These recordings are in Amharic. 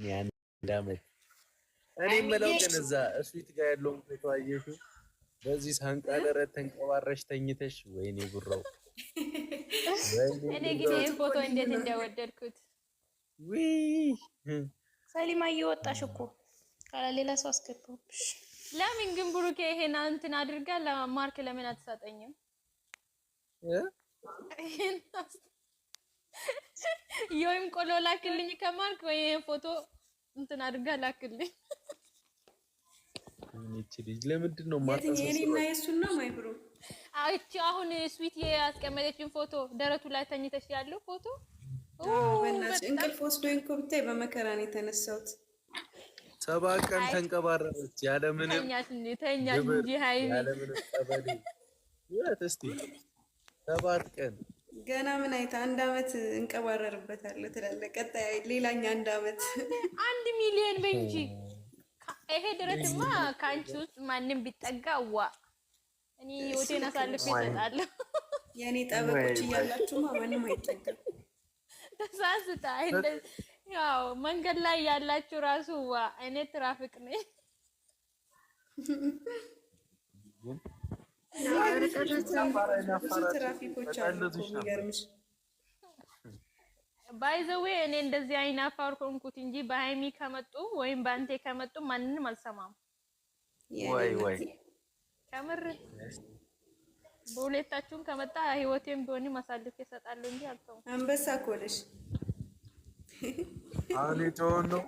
ያን ዳመት እኔ የምለው ግን እዛ እስዊት ጋር ያለውን ፎቶ አየሽው? በዚህ ሳንቃ ደረት ተንቀባረሽ ተኝተሽ ወይኔ ጉራው እኔ ግን ይሄ ፎቶ እንዴት እንደወደድኩት። ውይ ሰሊማ እየወጣሽ እኮ ካላ ሌላ ሰው አስገባብሽ። ለምን ግን ብሩኬ ይሄን እንትን አድርጋ ለማርክ ለምን አትሰጠኝም? ይሄን ቆሎ ላክልኝ ከማርክ ወይ ይሄን ፎቶ እንትን አድርጋ ላክልኝ። እቺ ልጅ ለምንድን ነው ማጣሰስ? የኔና የሱና ማይ ብሮ አቺ አሁን ስዊት ያስቀመጠችን ፎቶ ደረቱ ላይ ተኝተሽ ያለው ፎቶ በእናትሽ እንቅልፍ ወስዶኝ እኮ ብታይ በመከራ ነው የተነሳሁት። 7 ቀን ተንቀባረረች ያለ ምንም ተኛሽ እንጂ ሃይሚ ያለ ምንም ተበሉ እስቲ 7 ቀን ገና ምን አይታ 1 አመት እንቀባረርበታለሁ ትላለህ። ቀጣይ ሌላኛ 1 አመት 1 ሚሊዮን በእንጂ ይሄ ድረትማ ካንቺ ውስጥ ማንንም ቢጠጋዋ እኔ ወቴን አሳልፌ እሰጣለሁ። የኔ ጠበቆች እያላችሁማ ማንንም አይጠጋም። ተሳስታ ያው መንገድ ላይ ያላችሁ ራሱ እኔ ትራፊክ ነኝ። ትራፊኮች አሉ የሚገርምሽ። ባይ ዘ ዌይ እኔ እንደዚህ አይናፋር ሆንኩት እንጂ በሃይሚ ከመጡ ወይም ባንቴ ከመጡ ማንንም አልሰማም። ወይ ከምር በሁለታችሁም ከመጣ ህይወቴን ቢሆን ማሳልፍ እሰጣለሁ እንጂ አልተውም። አንበሳ ኮለሽ አኔ ጆን ነው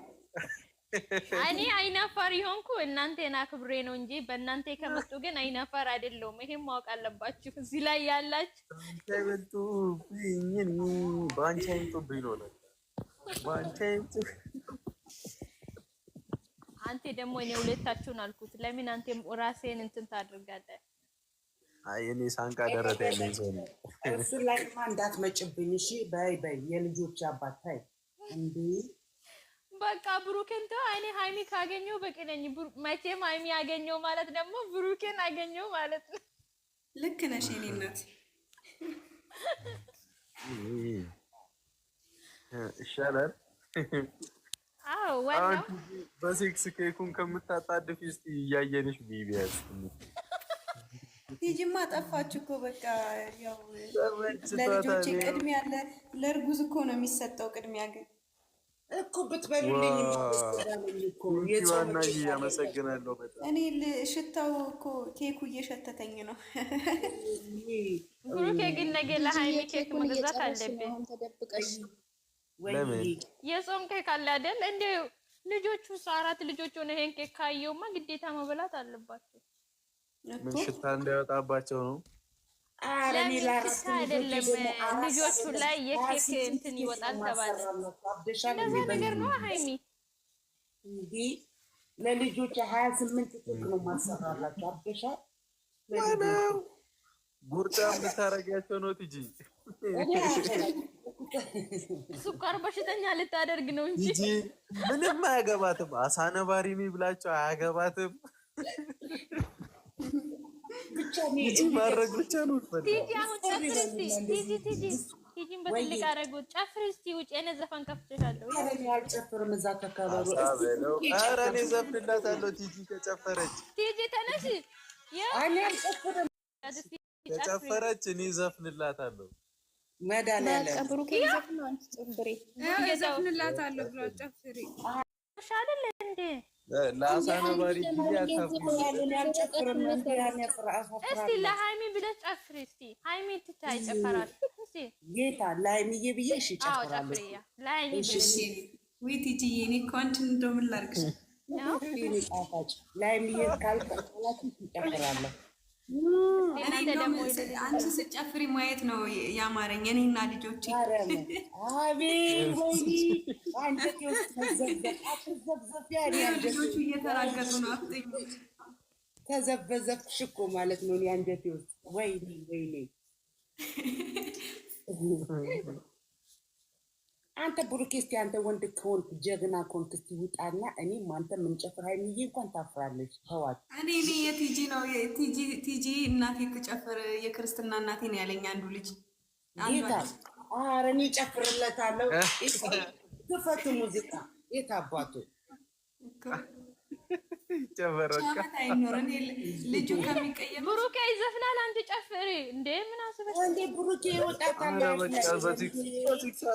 እኔ አይናፋር ይሆንኩ እናንተና ክብሬ ነው እንጂ በእናንተ ከመጡ ግን አይናፋር አይደለም። ይሄን ማወቅ አለባችሁ እዚህ ላይ ያላችሁ። ተበቱ ቢኝን ባንቻይቱ ቢሎለ ባንቻይቱ አንተ ደግሞ እኔ ሁለታችሁን አልኩት። ለምን አንተም ራስህን እንትን ታድርጋለህ? አይ እኔ ሳንቃ ደረተ ያለኝ ሰው ነው። እሱ ላይ ማንዳት መጭብኝ። እሺ በይ የልጆች አባት ታይ እንዴ በቃ ብሩኬን ተው። እኔ ሃይሚ ካገኘው በቂ ነኝ። መቼም ሃይሚ ያገኘው ማለት ደግሞ ብሩኬን አገኘው ማለት ነው። ልክ ነሽ የኔ እናት። ይሻላል። አዎ ዋናው በሴክስ ኬኩን ከምታጣድፍ እስቲ እያየንሽ ቢቢያስ ቲጂማ ጠፋች እኮ በቃ ያው ለልጆች ቅድሚያ አለ። ለእርጉዝ እኮ ነው የሚሰጠው ቅድሚያ ግን እኮ ብትበሉልኝ እኮ የጾምና ያመሰግናለሁ በጣም እኔ ሽታው እኮ ኬኩ እየሸተተኝ ነው። ብሩኬ ግን ነገ ለሃይሚ ኬክ መግዛት አለብኝ። ለምን የጾም ኬክ አለ አይደል? እንዴ ልጆቹ 4 ልጆች ሆነ ይሄን ኬክ ካየውማ ግዴታ መብላት አለባቸው። ምን ሽታ እንዳይወጣባቸው ነው? አረኔ ላራስ አይደለም ልጆቹ ላይ የኬክ እንትን ይወጣል ተባለ። እንደዛ ነገር ነው ሃይሚ እንዴ ለልጆች 28 ኬክ ነው ማሰራላችሁ። አብደሻ ጉርጣ ምታረጋቸው ነው ትጂ ስኳር በሽተኛ ልታደርግ ነው እንጂ ምንም አያገባትም። አሳነባሪ ብላቸው አያገባትም። ብቻ ማድረግ ብቻ ነው። ቲጂ አሁን ጨፍሪ እስቲ ቲጂን በትልቅ አደረጉት። ጨፍሪ እስቲ ውጪ እኔ ዘፈን ከፍቼሻለሁ። አረኔ አልጨፍርም እዛ ተከበሩ። ኧረ እኔ ዘፍንላታለሁ ቲጂ ከጨፈረች። ቲጂ ተነሽ እኔ አልጨፍርም ከጨፈረች እኔ ዘፍንላታለሁ። መድኃኒዓለም ብሩኬ ይዘፍን አንቺ ጨፍሪ ዘፍንላታለሁ ብሎ ጨፍሪ ሻለለ እንዴ ለአሳነባሪ ጊዜ አልጨፍርም እንዴ ያኔ ፍራአፍ እስቲ ለሃይሚ ብለሽ ጨፍሪ እስቲ ሃይሚ ትታይ ጨፈራል እስቲ ጌታ ላይሚዬ ብዬ እሺ ጨፍራለሁ። ጨፍሪያ ለሃይሚ እሺ ወይ ቲጂ እኔ እኮ አንቺን እንደው ምን ላድርግሽ ነው ጣፋጭ ላይሚዬ ካልቀላችሁ ትጨፍራለህ። እኔ ደግሞ አንቺ ስትጨፍሪ ማየት ነው ያማረኝ። እኔና ልጆቼ አቤት ወይኔ አንቺ ተዘብዘብ ያለ ልጆቹ እየተራገጡ ነው። አፍጥኝ ተዘበዘብሽ እኮ ማለት ነው። እኔ አንጀቴ ውስጥ ወይኔ አንተ ብሩኬ እስኪ አንተ ወንድ ከሆንክ ጀግና ከሆንክ እስኪ ውጣና እኔም አንተ የምንጨፍር ሃይሚዬ እንኳን ታፍራለች። ተዋት። እኔ የቲጂ ነው ቲጂ እናቴ ትጨፍር የክርስትና እናቴ ነው ያለኝ አንዱ ልጅ ጌታ። ኧረ እኔ እጨፍርለታለሁ። ክፈቱ ሙዚቃ የት አባቱ ጨበረካ ልጁ ከሚቀየም ብሩኬ ይዘፍናል። አንቺ ጨፍሪ እንዴ ምን አስበሽ እንዴ? ብሩኬ ይወጣታል።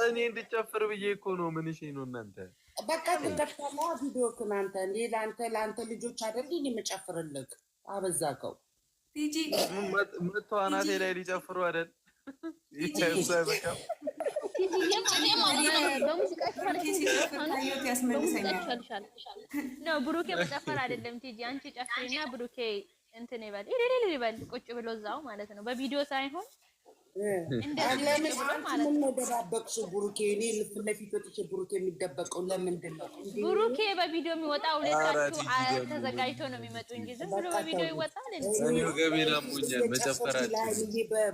እኔ እንድጨፍር ብዬ እኮ ነው። ምን እሺ ነው እናንተ በቃ ትደፍታላ ቪዲዮ ከናንተ እንዴ ለአንተ ልጆች አይደል እንዴ የምጨፍርልህ? አበዛከው ቲጂ መቶ አናቴ ላይ ሊጨፍሩ አይደል? ይተሰበ ነው ብሩኬ መጨፈር አይደለም። ቲጂ አንቺ ጨፍሪና ብሩኬ እንትን ይበል ይበል ቁጭ ብሎ እዛው ማለት ነው። በቪዲዮ ሳይሆን እንደዚህ ብሎ ማለት ነው። ደባበቅሽ ብሩኬ እኔ ፊት ለፊት ወጥቼ ብሩኬ የሚደበቀው ለምንድን ነው? ብሩኬ በቪዲዮ የሚወጣው ሁለታችሁ ተዘጋጅቶ ነው የሚመጡ እንጂ ዝም ብሎ በቪዲዮ ይወጣል እንዴ? እኔው ገቢና ሙኛል መጨፈራችሁ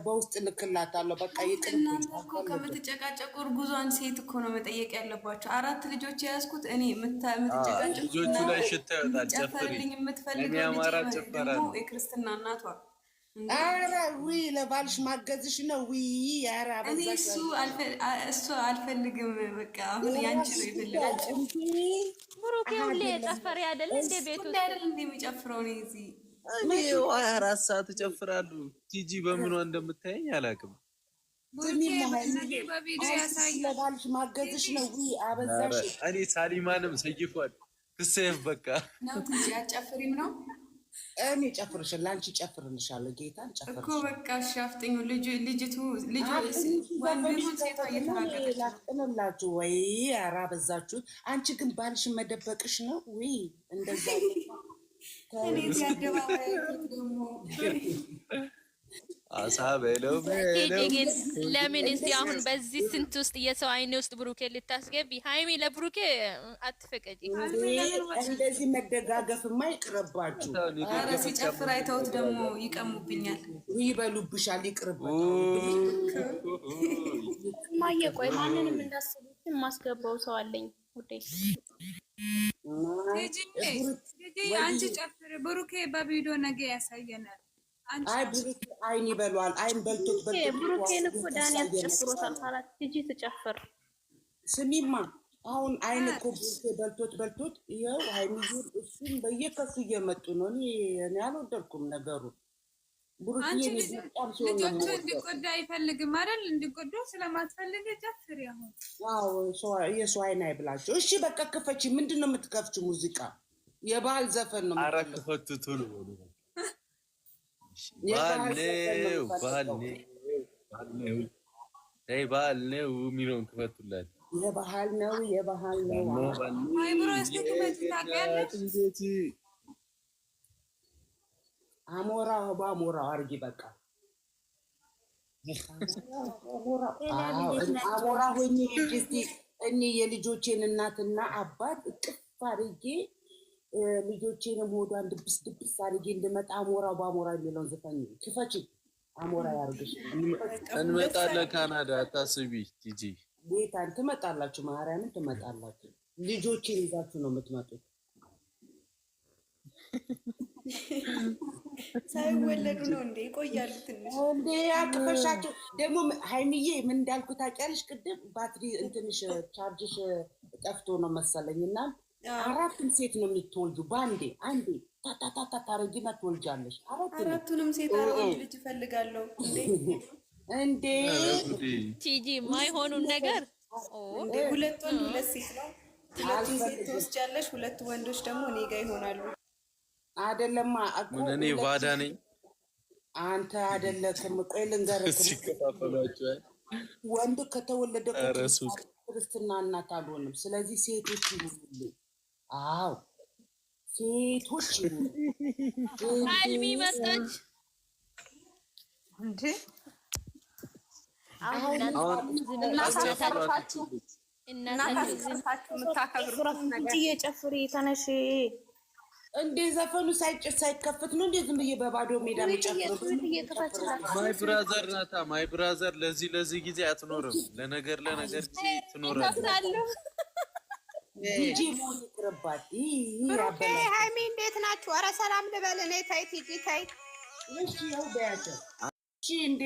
በውስጥ ልክላታለሁ። በቃ እናንተ እኮ ከምትጨቃጨቁ እርጉዟን ሴት እኮ ነው መጠየቅ ያለባቸው። 4 ልጆች የያዝኩት እኔ የምትጨቃጨቁ ልጆቹ ላይ ሽታ ይወጣል። ጨፍርልኝ የምትፈልገው ልጅ ደግሞ የክርስትና እናቷ ኧረ ውይ ለባልሽ ማገዝሽ ነው። ውይ ኧረ እኔ እሱ አልፈልግም። በቃ አሁን ያንቺ ነው የፈለጋችሁ። ብሩኬ ሁሌ ጨፈሪ አይደል እንደ ቤቱ አይደል እንደ የሚጨፍረው ነው። እዚህ እኔ 24 ሰዓት እጨፍራለሁ። ቲጂ በምኗ እንደምታየኝ አላውቅም። ለባልሽ ማገዝሽ ነው። ውይ አበዛሽ። እኔ ሳሊማንም ሰይፏል ትሰየፍ በቃ ነው። ቲጂ አጨፍሪም ነው እኔ ጨፍርሽል አንቺ ጨፍርልሻለሁ። ጌታን ጨፍርሽ እኮ በቃ ሻፍጥኙ ልጅቱ ወንድሙን ሴቷ እየተናገረች ላቅንላችሁ ወይ ኧረ አበዛችሁት። አንቺ ግን ባልሽን መደበቅሽ ነው ወይ እንደዛ ከኔት ያደባባይ ደግሞ አሳ በለው ግን ለምን እስቲ አሁን በዚህ ስንት ውስጥ የሰው አይኔ ውስጥ ብሩኬ ልታስገቢ? ሃይሚ ለብሩኬ አትፈቀጂ። እንደዚህ መደጋገፍማ ይቅርባችሁ። ኧረ ሲጨፍር አይተውት ደግሞ ይቀሙብኛል፣ ይበሉብሻል። ይቅርባችሁ። ማየ ቆይ ማንንም እንዳስቡት የማስገባው ሰው አለኝ ውዴ። አንቺ ጨፍር ብሩኬ በቪዲዮ ነገ ያሳየናል። አይ ብሩኬ አይን ይበሏል። አይን በልቶት ብሩኬን እኮ ዳኒ ያስጨፍሮታል። ካላት ቲጂ ትጨፍር። ስሚማ አሁን አይን እኮ ብሩኬ በልቶት ይኸው ሃይሚዬ እሱም በየከሱ እየመጡ ነው። እኔ አልወደድኩም ነገሩ። ብሩኬ ልጆቹ እንዲጎዳ አይፈልግም አይደል? እንዲጎዳ ስለማትፈልግ ጨፍሪ። አሁን አዎ የሰው አይን አይብላቸው። እሺ በቃ ክፈቺ። ምንድን ነው የምትከፍቺው? ሙዚቃ የባህል ዘፈን ነው። ኧረ ክፈቱት ሁሉ ባህል ነው የሚለውን ክፈቱላት። የባህል ነው አሞራ በአሞራው አድርጊ በቃ አሞራ ሆኜ እኔ የልጆቼን እናትና አባት እቅፍ አድርጌ ልጆቼንም ሆዷን ድብስ አድርጌ እንድመጣ አሞራ በአሞራ የሚለውን ዘፈን ክፈቺ። አሞራ ያርግሽ። እንመጣለን ካናዳ አታስቢ ቲጂ። ቤታን ትመጣላችሁ፣ ማርያምን ትመጣላችሁ። ልጆቼን ይዛችሁ ነው የምትመጡት። ሳይወለዱ ነው እንዴ? ይቆያሉ ትንሽ እንዴ አቅፈሻቸው። ደግሞ ሃይሚዬ ምን እንዳልኩ ታውቂያለሽ? ቅድም ባትሪ እንትንሽ ቻርጅሽ ጠፍቶ ነው መሰለኝ እና 4 ሴት ነው የምትወልጁ በአንዴ ታታታታ ታረጊና ትወልጃለሽ። 4ቱንም ሴት ልጅ እፈልጋለሁ እንዴ ቲጂ የማይሆኑን ነገር 2 ወንድ 2 ሴት ነው። 2 ሴት ትወስጃለሽ፣ 2 ወንዶች ደግሞ እኔ ጋር ይሆናሉ። አይደለማ እኔ ባዳ ነኝ። አንተ አይደለክም። ቆይ ልንገርህ፣ ወንድ ከተወለደ ክርስትና እናት አልሆንም። ስለዚህ ሴቶች ይሁኑልኝ። አዎ ሴቶች ይሁኑ። አልሚ መጣች እንዴ? አሁን እናታችሁ የምታከብሩት ነገር እየጨፍሪ ተነሽ እንዴ ዘፈኑ ሳይከፍት ነው እንዴ ዝም ብዬ በባዶ ሜዳ የምጨፍረው? ማይ ብራዘር ናታ። ማይ ብራዘር ለዚህ ጊዜ አትኖርም። ለነገር ጊዜ ትኖራለች። ዲጂ ሞን ይቅርባት። ብሩኬ ሃይሚ እንዴት ናችሁ? ኧረ ሰላም ልበል እኔ። ታይ ቲጂ ታይ። እሺ ያው በያቸው። እሺ እንዴ